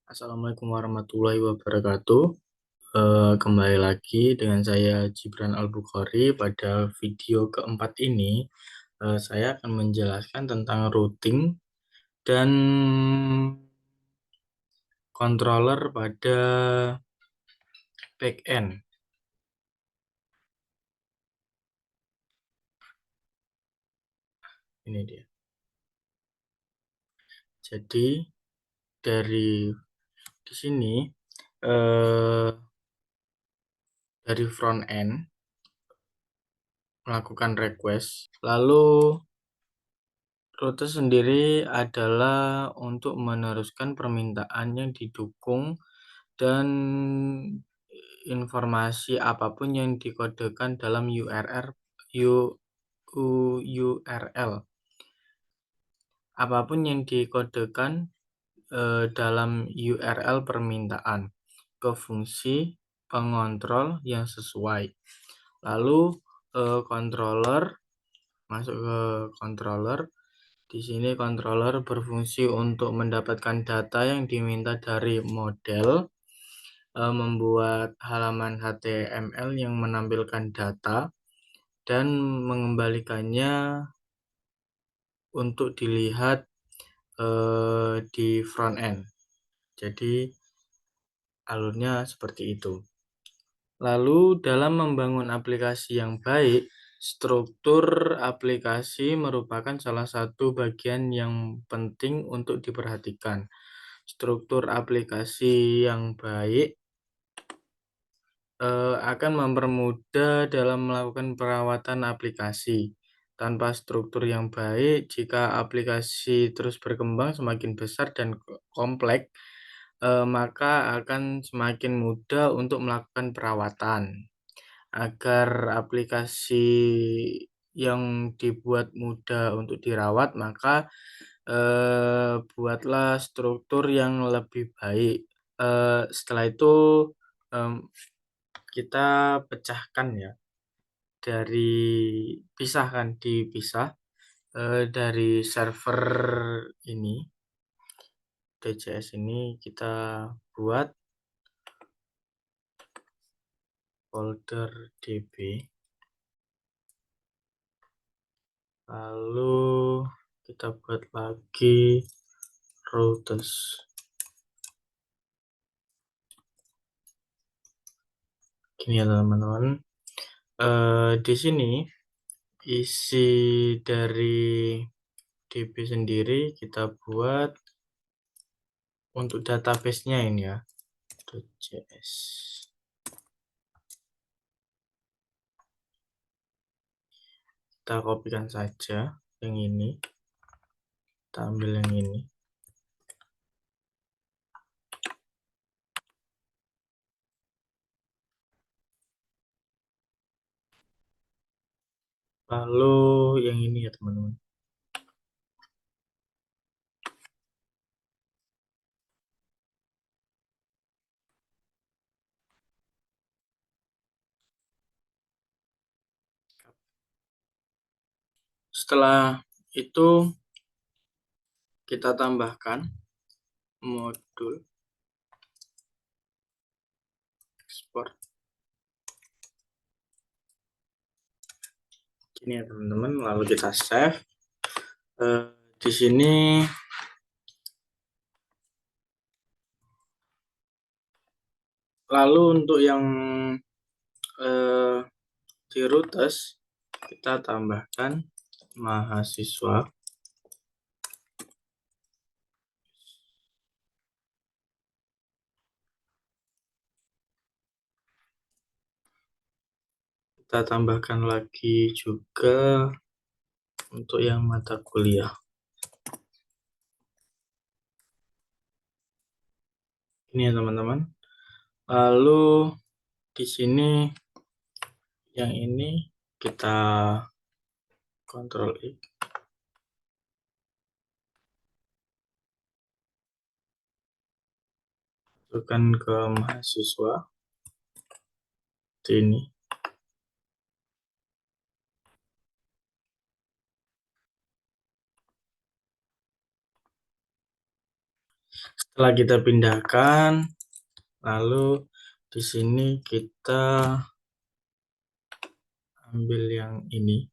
Assalamualaikum warahmatullahi wabarakatuh. Kembali lagi dengan saya Gibran Al-Bukhari. Pada video keempat ini, saya akan menjelaskan tentang routing dan controller pada backend. Ini dia. Jadi dari di sini eh, dari front end melakukan request, lalu rute sendiri adalah untuk meneruskan permintaan yang didukung dan informasi apapun yang dikodekan dalam URL. Apapun yang dikodekan dalam URL permintaan ke fungsi pengontrol yang sesuai. Lalu controller masuk ke controller. Di sini controller berfungsi untuk mendapatkan data yang diminta dari model, membuat halaman HTML yang menampilkan data, dan mengembalikannya untuk dilihat di front end. Jadi alurnya seperti itu. Lalu dalam membangun aplikasi yang baik, struktur aplikasi merupakan salah satu bagian yang penting untuk diperhatikan. Struktur aplikasi yang baik akan mempermudah dalam melakukan perawatan aplikasi. Tanpa struktur yang baik, jika aplikasi terus berkembang semakin besar dan kompleks, maka akan semakin mudah untuk melakukan perawatan. Agar aplikasi yang dibuat mudah untuk dirawat, maka buatlah struktur yang lebih baik. Setelah itu kita pecahkan ya, dipisah dari server ini, DCS ini kita buat folder DB, lalu kita buat lagi routes. Gini ya teman-teman, di sini isi dari DB sendiri kita buat untuk database-nya ini ya, .js. Kita kopikan saja yang ini, kita ambil yang ini. Lalu yang ini ya teman-teman. Setelah itu kita tambahkan modul export. Ini ya teman-teman, lalu kita save. Di sini lalu untuk yang di routes kita tambahkan mahasiswa. Kita tambahkan lagi juga untuk yang mata kuliah. Ini ya teman-teman. Lalu di sini yang ini kita Ctrl X. Masukkan ke mahasiswa. Ini. Setelah kita pindahkan, lalu di sini kita ambil yang ini.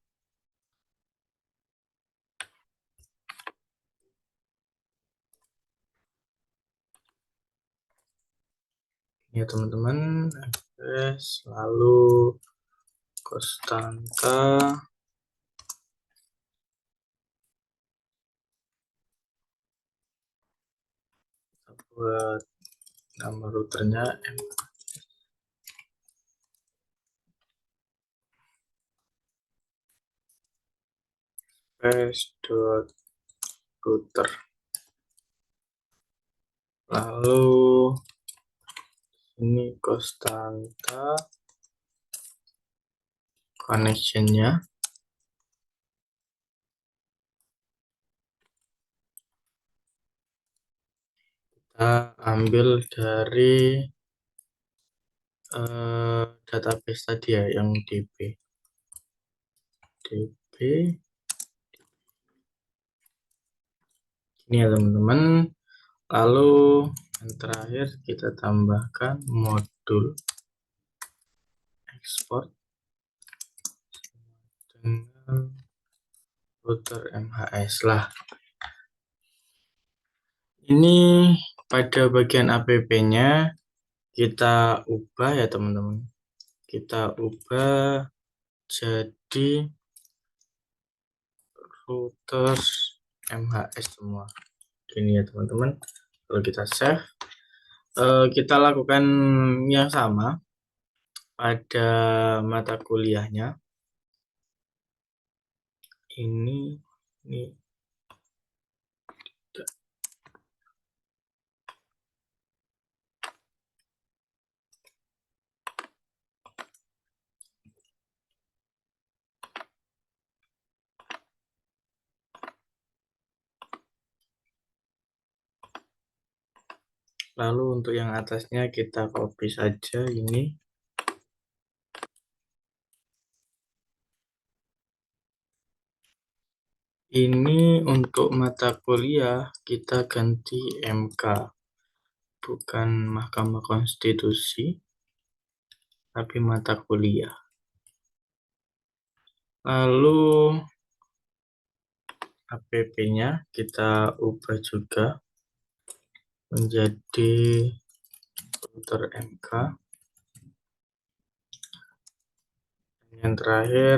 Ya teman-teman, address, lalu konstanta, buat nama routernya ms.router. Lalu ini konstanta connectionnya, kita ambil dari database tadi ya, yang db ini ya teman-teman. Lalu yang terakhir kita tambahkan modul export dengan router MHS lah. Ini pada bagian app-nya kita ubah ya teman-teman. Kita ubah jadi router MHS semua. Ini ya teman-teman. Kalau kita save, kita lakukan yang sama pada mata kuliahnya. Ini lalu untuk yang atasnya kita copy saja ini. Ini untuk mata kuliah kita ganti MK, bukan Mahkamah Konstitusi, tapi mata kuliah. Lalu app-nya kita ubah juga menjadi router MK. Yang terakhir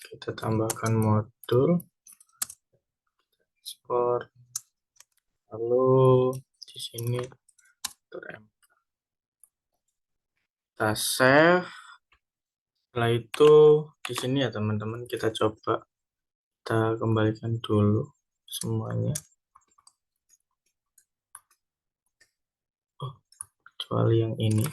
kita tambahkan modul export. Lalu di sini router MK. Kita save. Setelah itu di sini ya teman-teman, kita coba kita kembalikan dulu semuanya. Oh, kecuali yang ini.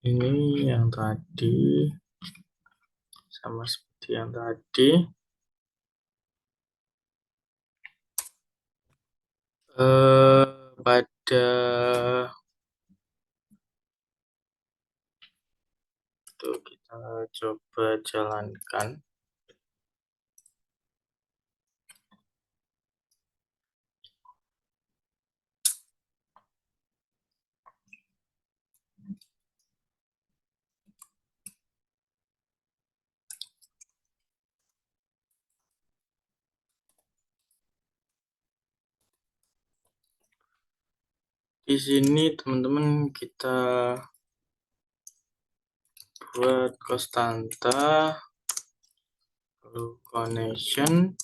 Ini yang tadi sama seperti yang tadi. Pada itu kita coba jalankan. Di sini teman-teman kita buat konstanta, lalu connection,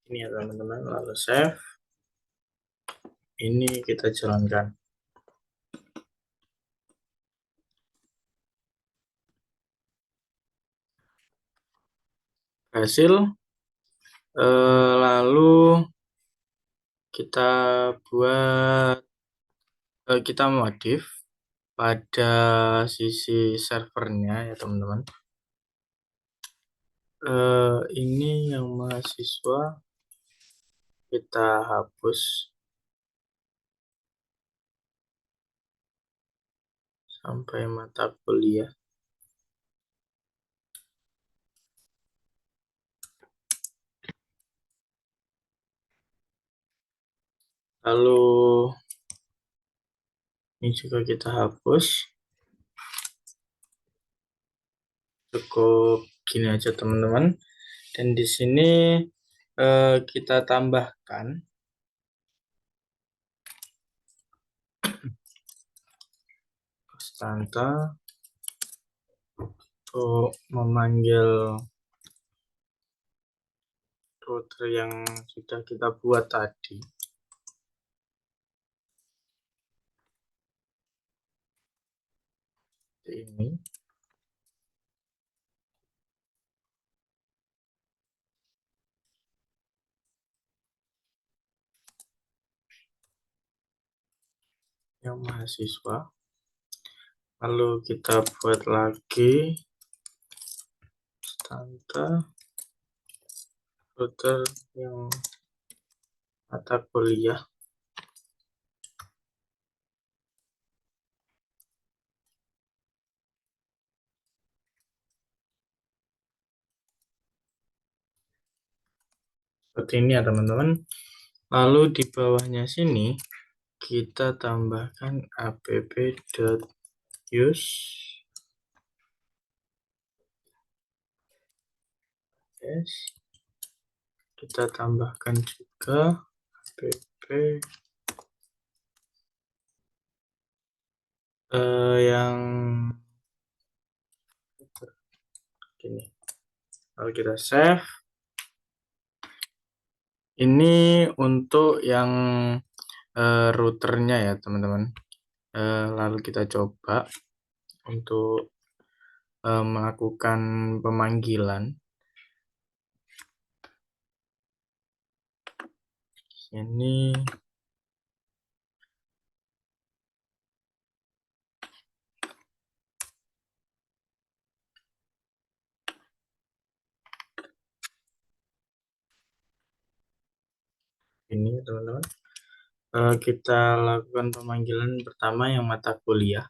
ini ya teman-teman, lalu save. Ini kita jalankan. Hasil, lalu kita buat, kita modif pada sisi servernya ya teman-teman. Ini yang mahasiswa kita hapus sampai mata kuliah. Lalu ini juga kita hapus. Cukup gini aja teman-teman. Dan di sini kita tambahkan konstanta untuk memanggil router yang sudah kita buat tadi. Ini yang mahasiswa. Lalu kita buat lagi konstanta router yang mata kuliah. Seperti ini ya teman-teman. Lalu di bawahnya sini kita tambahkan app.use kita tambahkan juga app yang gini. Lalu kita save. Ini untuk yang routernya ya teman-teman. Lalu kita coba untuk melakukan pemanggilan. Ini teman-teman. Kita lakukan pemanggilan pertama yang mata kuliah.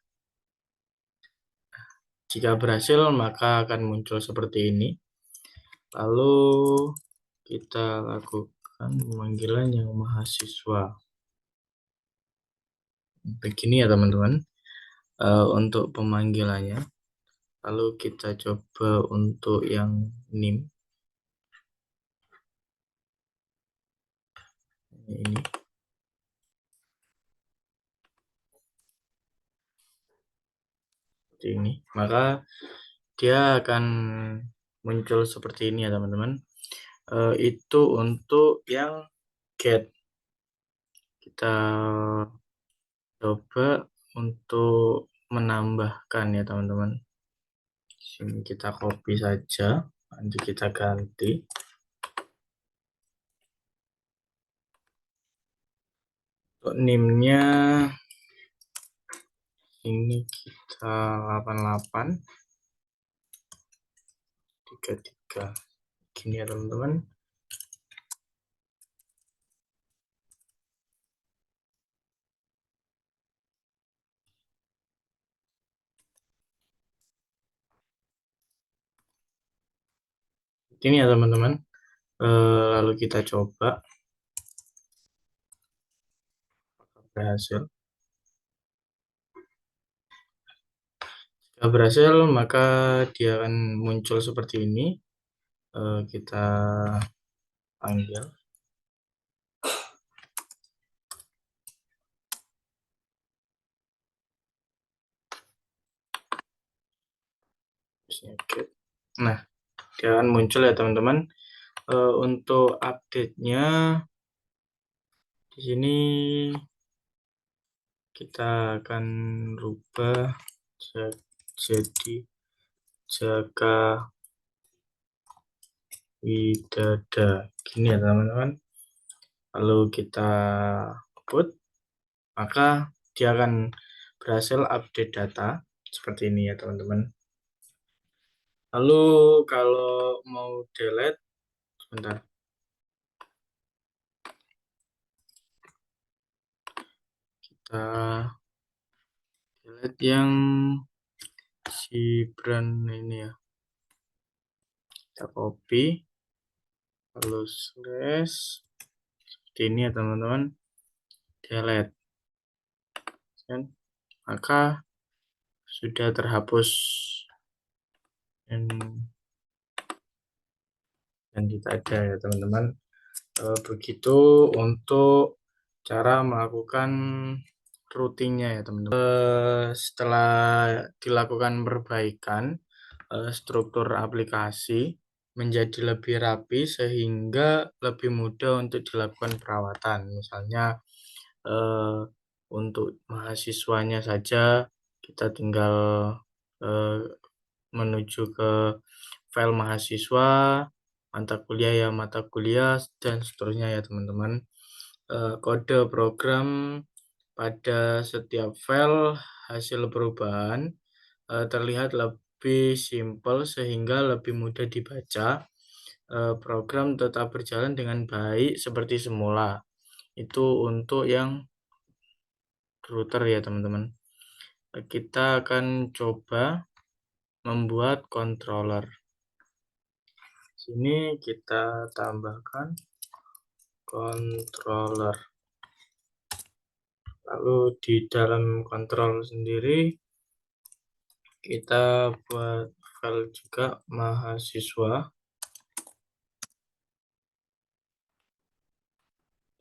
Jika berhasil maka akan muncul seperti ini. Lalu kita lakukan pemanggilan yang mahasiswa. Begini ya teman-teman. Untuk pemanggilannya. Lalu kita coba untuk yang NIM. Ini. Seperti ini. Maka dia akan muncul seperti ini ya teman-teman. Itu untuk yang get. Kita coba untuk menambahkan ya teman-teman. Sini kita copy saja, nanti kita ganti. Untuk NIM-nya ini kita 8833. Gini ya teman-teman. Ini ya teman-teman. Lalu kita coba berhasil. Jika berhasil maka dia akan muncul seperti ini. Kita panggil. Nah, dia akan muncul ya teman-teman. Untuk update-nya di sini kita akan rubah jadi Jaka Widada. Gini ya teman-teman. Lalu kita put, maka dia akan berhasil update data seperti ini ya teman-teman. Lalu kalau mau delete, sebentar, kita delete yang si brand ini ya, kita copy, lalu slash seperti ini ya teman-teman, delete, dan maka sudah terhapus dan tidak ada ya teman-teman. Begitu untuk cara melakukan routingnya ya teman-teman. Setelah dilakukan perbaikan, struktur aplikasi menjadi lebih rapi sehingga lebih mudah untuk dilakukan perawatan. Misalnya untuk mahasiswanya saja kita tinggal menuju ke file mahasiswa, mata kuliah ya mata kuliah, dan seterusnya ya teman-teman. Kode program pada setiap file hasil perubahan terlihat lebih simpel sehingga lebih mudah dibaca. Program tetap berjalan dengan baik seperti semula. Itu untuk yang router ya teman-teman. Kita akan coba membuat controller. Sini kita tambahkan controller. Lalu di dalam kontrol sendiri kita buat file juga mahasiswa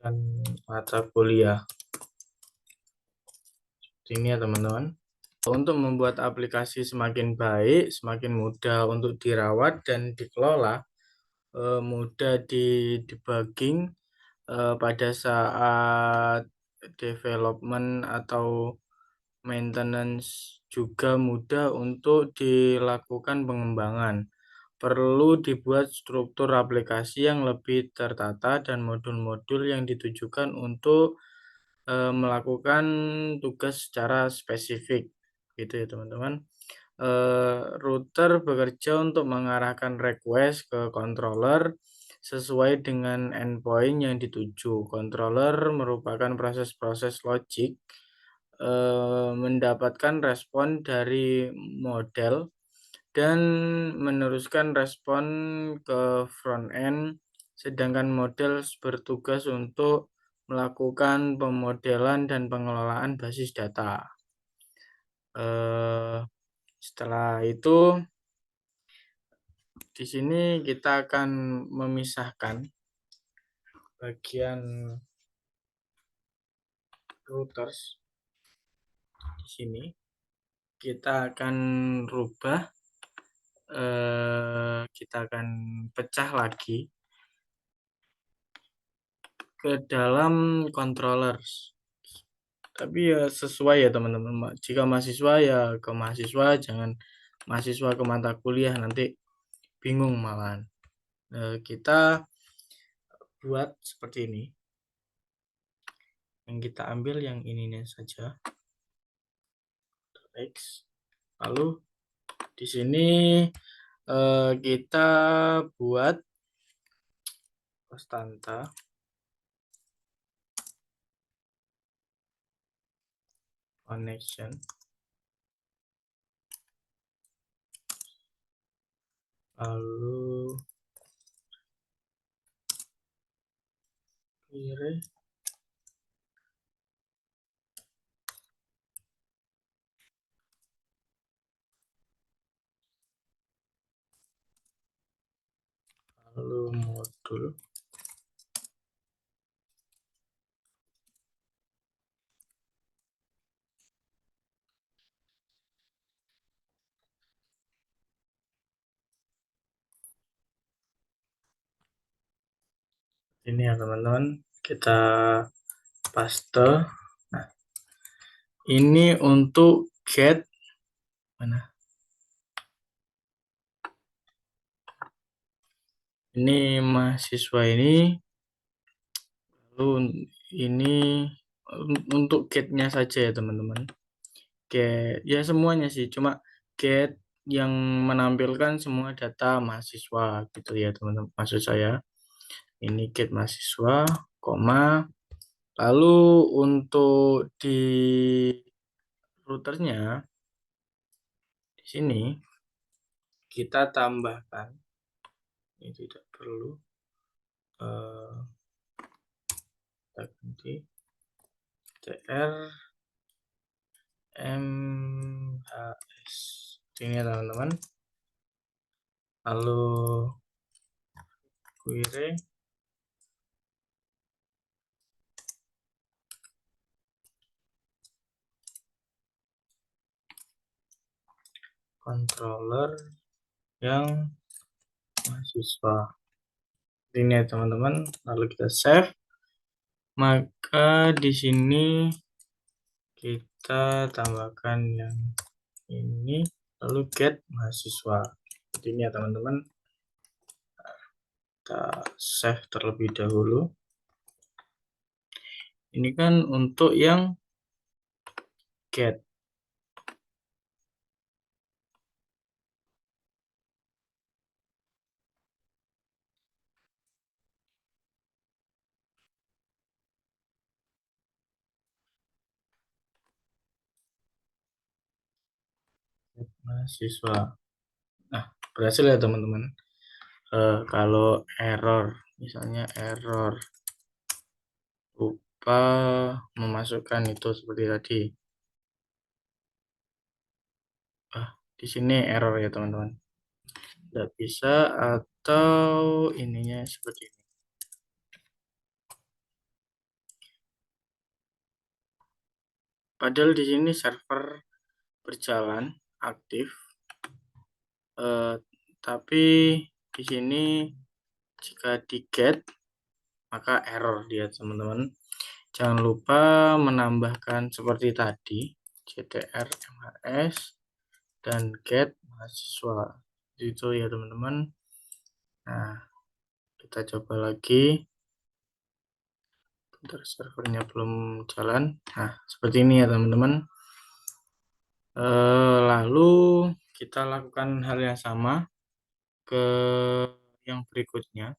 dan mata kuliah. Ini ya teman-teman. Untuk membuat aplikasi semakin baik, semakin mudah untuk dirawat dan dikelola, mudah di debugging pada saat development atau maintenance, juga mudah untuk dilakukan pengembangan. Perlu dibuat struktur aplikasi yang lebih tertata dan modul-modul yang ditujukan untuk melakukan tugas secara spesifik, gitu ya teman-teman. Router bekerja untuk mengarahkan request ke controller sesuai dengan endpoint yang dituju. Controller merupakan proses-proses logik mendapatkan respon dari model dan meneruskan respon ke front end, sedangkan model bertugas untuk melakukan pemodelan dan pengelolaan basis data. Setelah itu, di sini kita akan memisahkan bagian routers. Di sini kita akan rubah, kita akan pecah lagi ke dalam controllers. Tapi ya sesuai ya teman-teman. Jika mahasiswa ya ke mahasiswa, jangan mahasiswa ke mata kuliah, nanti bingung malahan. Kita buat seperti ini. Yang kita ambil yang ininya saja. X. Lalu di sini kita buat konstanta connection. Lalu kiri. Lalu modul. Ini ya teman-teman, kita paste. Nah, ini untuk get mana? Ini mahasiswa ini. Lalu ini untuk get-nya saja ya teman-teman. get, ya semuanya sih, cuma get yang menampilkan semua data mahasiswa gitu ya teman-teman. Maksud saya ini get mahasiswa, koma. Lalu untuk di routernya di sini kita tambahkan, ini tidak perlu eh, kita ganti tr mhs ini ya teman-teman. Lalu query controller yang mahasiswa ini ya teman-teman. Lalu kita save, maka di sini kita tambahkan yang ini, lalu get mahasiswa seperti ini ya teman-teman. Kita save terlebih dahulu. Ini kan untuk yang get. Mahasiswa. Nah, berhasil ya teman-teman. Kalau error, misalnya error lupa memasukkan itu seperti tadi. Di sini error ya teman-teman. Tidak bisa, atau ininya seperti ini. Padahal di sini server berjalan aktif, tapi di sini jika di get maka error dia teman-teman. Jangan lupa menambahkan seperti tadi ctr mhs dan get mahasiswa itu ya teman-teman. Nah, kita coba lagi. Bentar, servernya belum jalan. Nah, seperti ini ya teman-teman. Lalu kita lakukan hal yang sama ke yang berikutnya.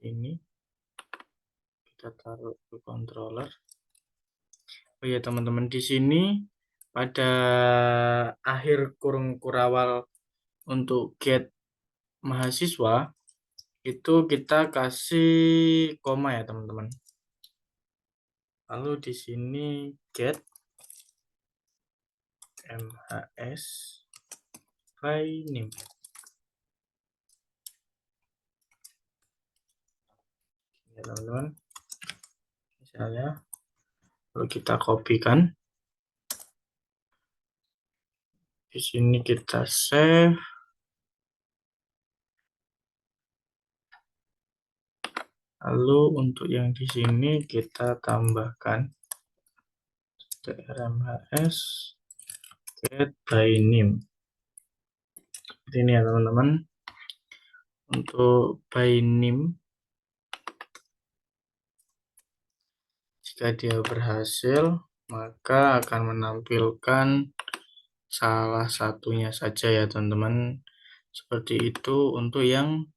Ini kita taruh ke controller. Oh ya teman-teman, di sini pada akhir kurung kurawal untuk get mahasiswa itu kita kasih koma ya teman-teman. Lalu di sini get mhs by name ya teman-teman. Misalnya lalu kita kopikan, di sini kita save. Lalu untuk yang di sini kita tambahkan trmhs get by name. Seperti ini ya teman-teman. Untuk by name, jika dia berhasil maka akan menampilkan salah satunya saja ya teman-teman. Seperti itu untuk yang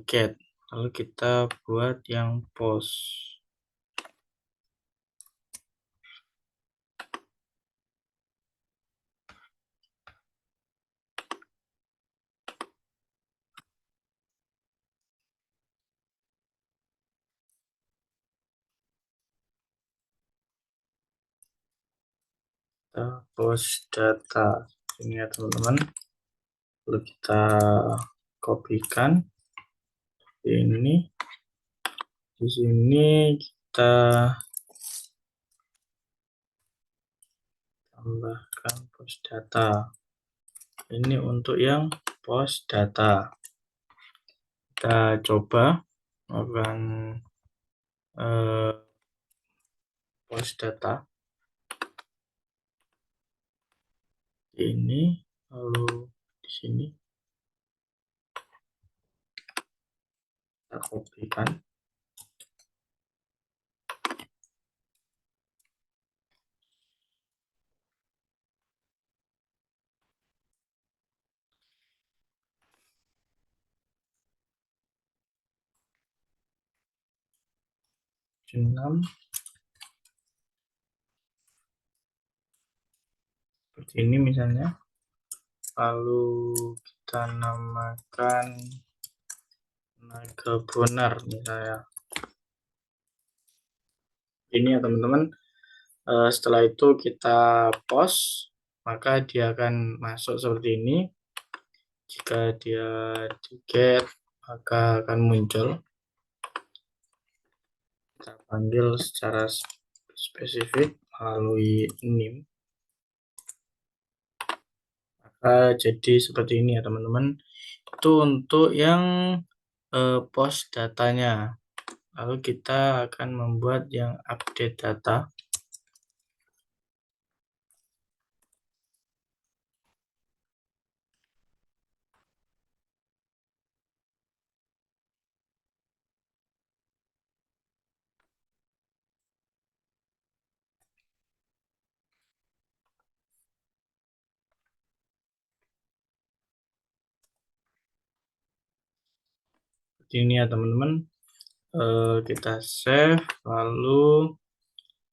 get. Lalu kita buat yang post. Kita post data ini ya teman-teman. Lalu kita kopikan ini, di sini kita tambahkan post data. Ini untuk yang post data. Kita coba melakukan post data ini, lalu di sini kita kopikan. 6 seperti ini misalnya. Lalu kita namakan naga bonar misalnya. Ini ya teman-teman. Setelah itu kita post, maka dia akan masuk seperti ini. Jika dia di get, maka akan muncul. Kita panggil secara spesifik melalui nim. Maka jadi seperti ini ya teman-teman. Itu untuk yang post datanya. Lalu kita akan membuat yang update data. Seperti ini ya teman-teman. Kita save, lalu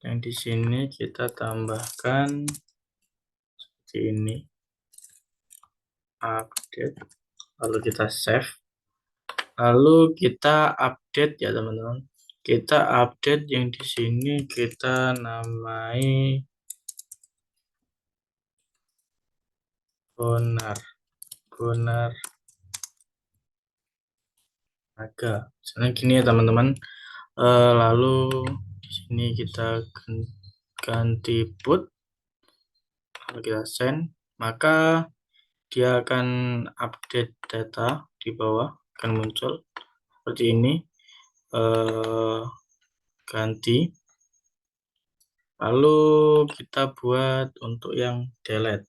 yang di sini kita tambahkan seperti ini, update, lalu kita save, lalu kita update ya teman-teman. Kita update yang di sini kita namai bonar naga. Misalnya gini ya teman-teman. Lalu di sini kita ganti put, lalu kita send, maka dia akan update data di bawah, akan muncul seperti ini. Ganti, lalu kita buat untuk yang delete.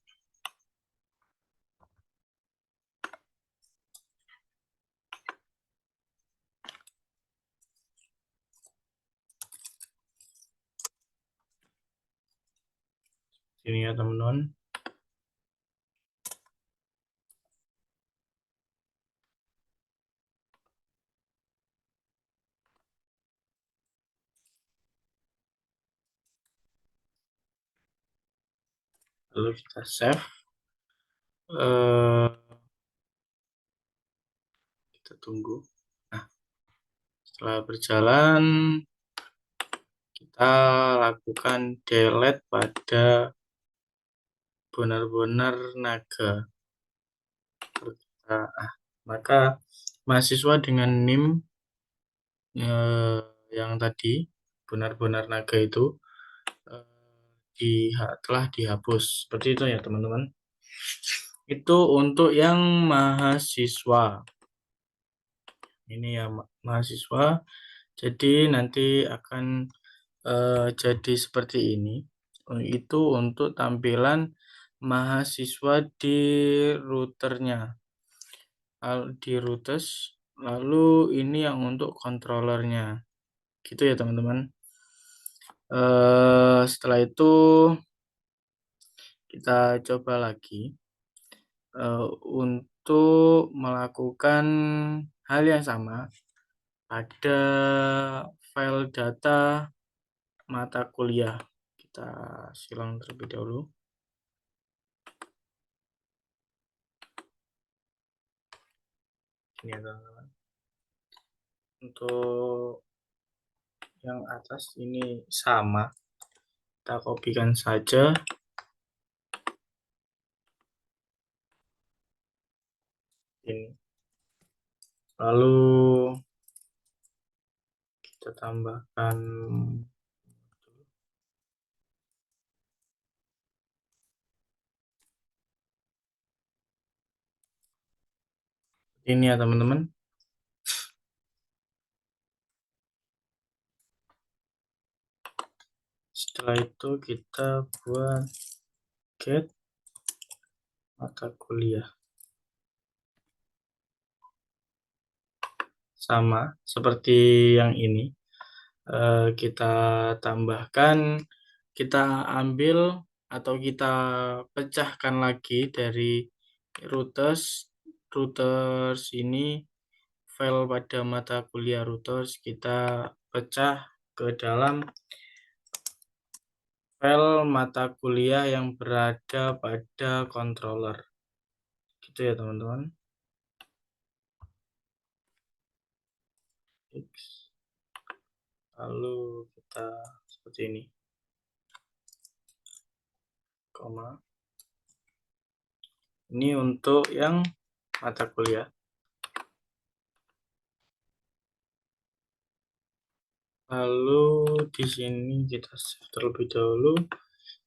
Ini ya teman-teman. Lalu kita save. Kita tunggu. Nah, setelah berjalan, kita lakukan delete pada bonar-bonar naga. Maka mahasiswa dengan NIM yang tadi bonar-bonar naga itu telah dihapus. Seperti itu ya teman-teman. Itu untuk yang mahasiswa. Ini ya mahasiswa. Jadi nanti akan jadi seperti ini. Itu untuk tampilan mahasiswa di routernya, di routers. Lalu ini yang untuk controllernya, gitu ya teman-teman. Setelah itu kita coba lagi untuk melakukan hal yang sama pada file data mata kuliah. Kita silang terlebih dahulu. Ini ya teman-teman. Untuk yang atas ini sama, kita kopikan saja. Ini. Lalu kita tambahkan ini ya teman-teman. Setelah itu kita buat get mata kuliah. Sama seperti yang ini. Kita tambahkan, kita ambil atau kita pecahkan lagi dari routers ini, file pada mata kuliah routers kita pecah ke dalam file mata kuliah yang berada pada controller. Gitu ya teman-teman. Lalu kita seperti ini, koma. Ini untuk yang mata kuliah. Lalu di sini kita save terlebih dahulu.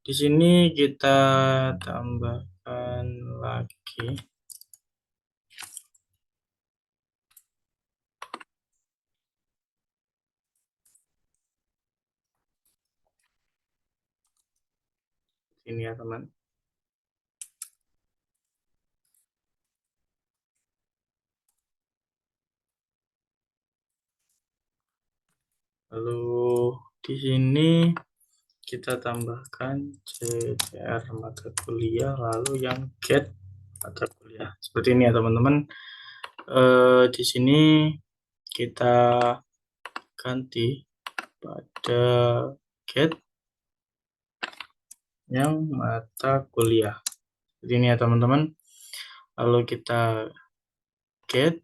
Di sini kita tambahkan lagi ini ya teman. Lalu di sini kita tambahkan CCR mata kuliah, lalu yang get mata kuliah. Seperti ini ya teman-teman. Di sini kita ganti pada get yang mata kuliah. Seperti ini ya teman-teman. Lalu kita get,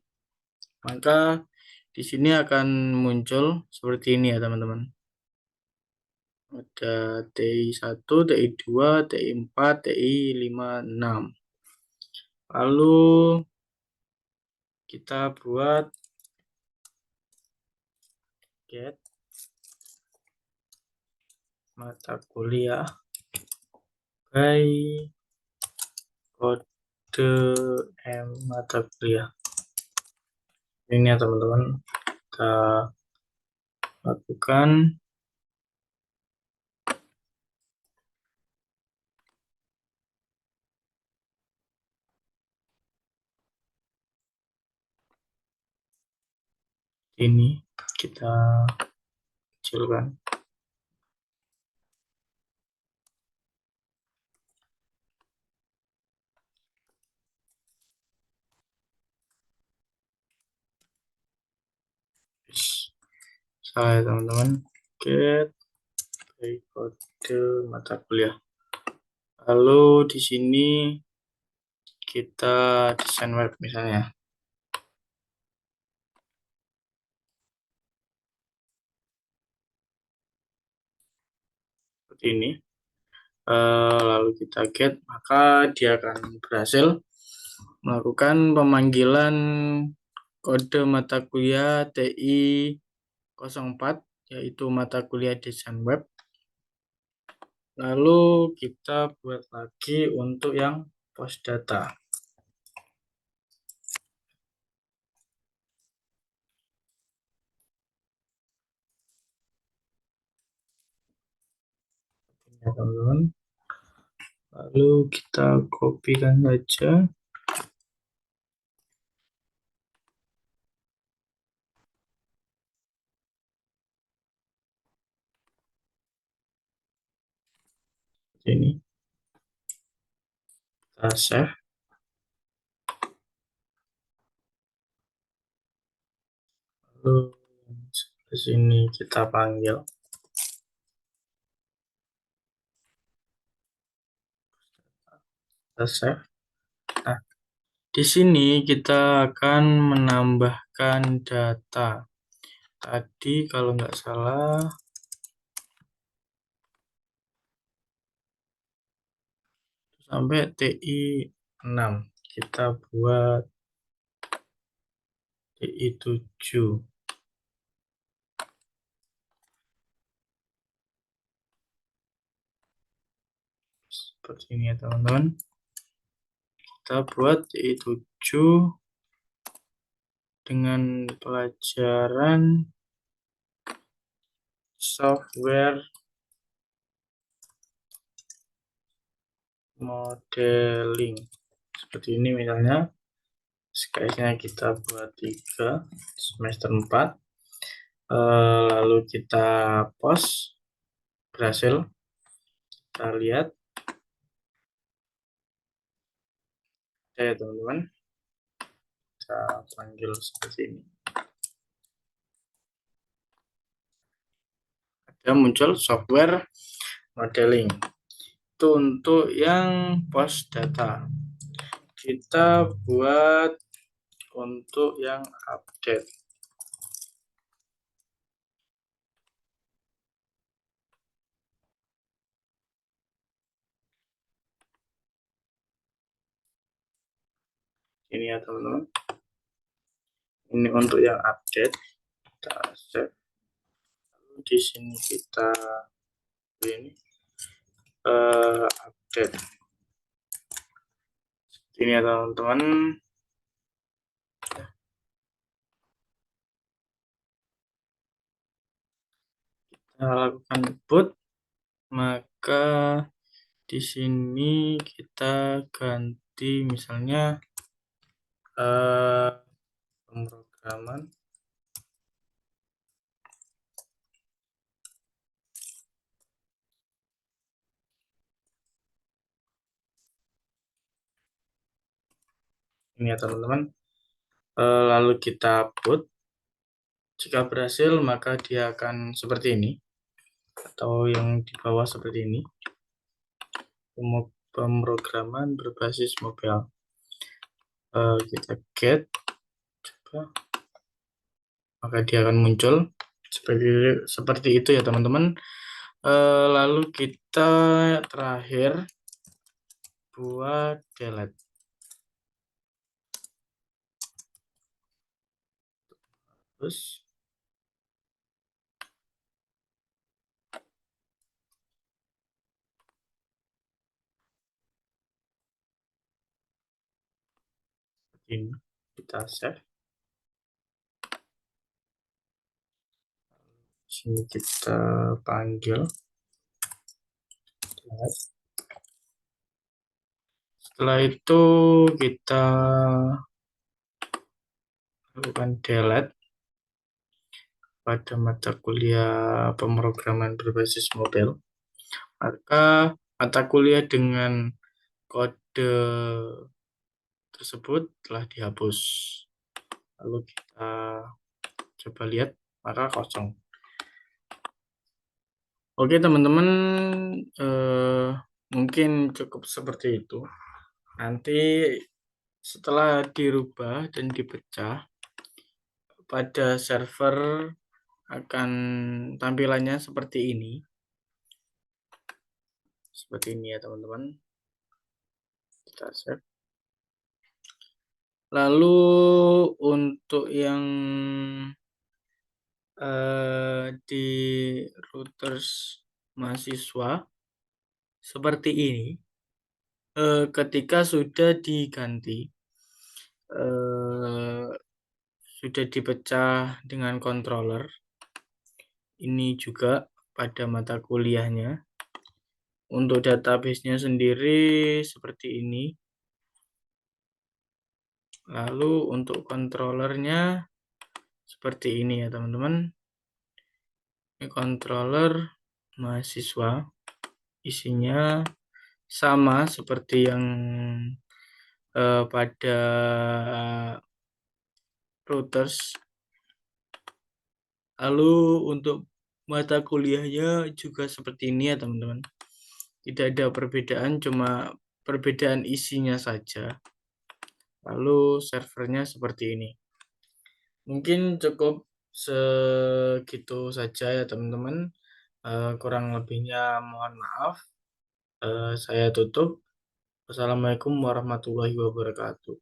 maka di sini akan muncul seperti ini ya teman-teman. Ada TI1, TI2, TI4, TI56. Lalu kita buat get mata kuliah by kode M mata kuliah. Ini ya teman-teman, kita lakukan. Ini kita kecilkan. Saya teman-teman, get by kode mata kuliah. Lalu di sini kita desain web misalnya. Seperti ini. Lalu kita get, maka dia akan berhasil melakukan pemanggilan kode mata kuliah TI 04, yaitu mata kuliah desain web. Lalu kita buat lagi untuk yang post data. Ya teman-teman. Lalu kita kopikan saja. Ini kita save. Lalu di sini kita panggil. Kita save. Nah, di sini kita akan menambahkan data. Tadi kalau nggak salah sampai TI 6. Kita buat TI 7. Seperti ini ya teman-teman. Kita buat TI 7 dengan pelajaran software modeling. Seperti ini misalnya. SKS-nya kita buat 3 semester 4. Lalu kita post, berhasil. Kita lihat ya teman-teman, kita panggil seperti ini. Ada muncul software modeling. Itu untuk yang post data. Kita buat untuk yang update. Ini ya teman-teman. Ini untuk yang update. Kita save. Di sini kita ini update. Ini ya teman-teman. Kita lakukan boot, maka di sini kita ganti misalnya pemrograman. Ini ya teman-teman. Lalu kita boot. Jika berhasil maka dia akan seperti ini, atau yang di bawah seperti ini. Pemrograman berbasis mobile. Kita get, coba, maka dia akan muncul seperti itu ya teman-teman. Lalu kita terakhir buat delete. Terus ini kita save. Sini kita panggil. Setelah itu kita lakukan delete pada mata kuliah pemrograman berbasis mobile. Maka mata kuliah dengan kode tersebut telah dihapus. Lalu kita coba lihat, maka kosong. Oke teman-teman, mungkin cukup seperti itu. Nanti setelah dirubah dan dipecah, pada server akan tampilannya seperti ini. Seperti ini ya teman-teman. Kita save. Lalu untuk yang di routers mahasiswa seperti ini, ketika sudah diganti, sudah dipecah dengan controller, ini juga pada mata kuliahnya. Untuk database-nya sendiri seperti ini. Lalu untuk controllernya seperti ini ya teman-teman. Ini controller mahasiswa, isinya sama seperti yang pada routers. Lalu untuk mata kuliahnya juga seperti ini ya teman-teman. Tidak ada perbedaan, cuma perbedaan isinya saja. Lalu servernya seperti ini. Mungkin cukup segitu saja ya teman-teman. Kurang lebihnya mohon maaf. Saya tutup. Wassalamualaikum warahmatullahi wabarakatuh.